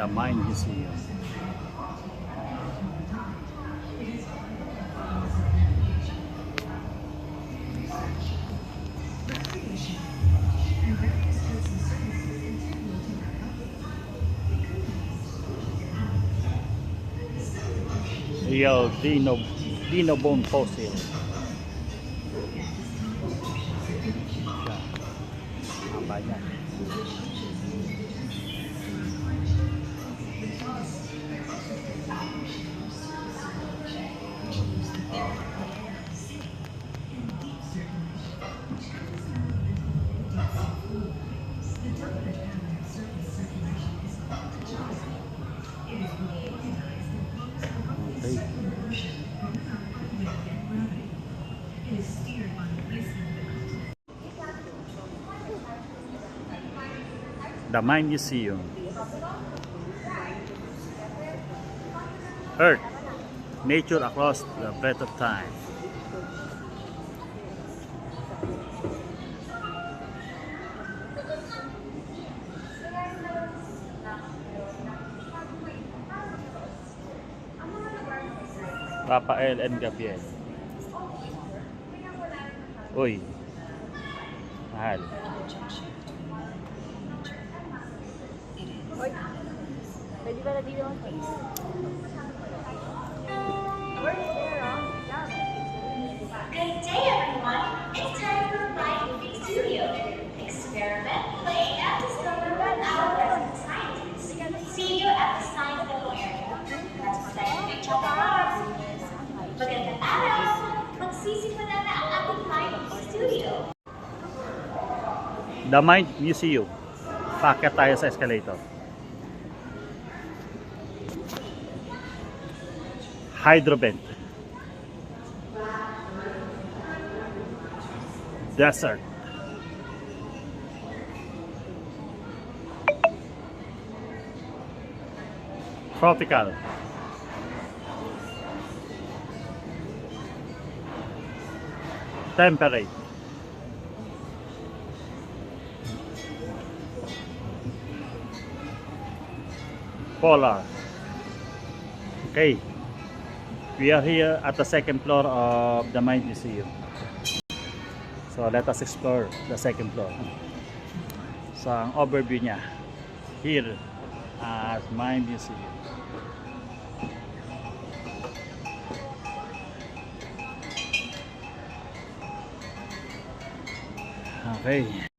the Mind Museum. Real Dino bone fossil. Apa niya? The Mind Museum. Earth, nature across the breadth of time. Rafael and Gabriel. Uy, mahal. Pwede ba na dito? Good day, everyone. It's time for Scientific Studio. Experiment, play, and discover with our resident scientists. See you at the science demo area. That's for Scientific Chocolate. Magandang araw! Magsisimulan na ang ating Scientific Studio. The Mind Museum. Paakyat tayo sa escalator. Hydrovent. Desert. Tropical. Temperate. Polar. Okay. We are here at the second floor of the Mind Museum. So let us explore the second floor. So ang overview niya here at Mind Museum. Okay.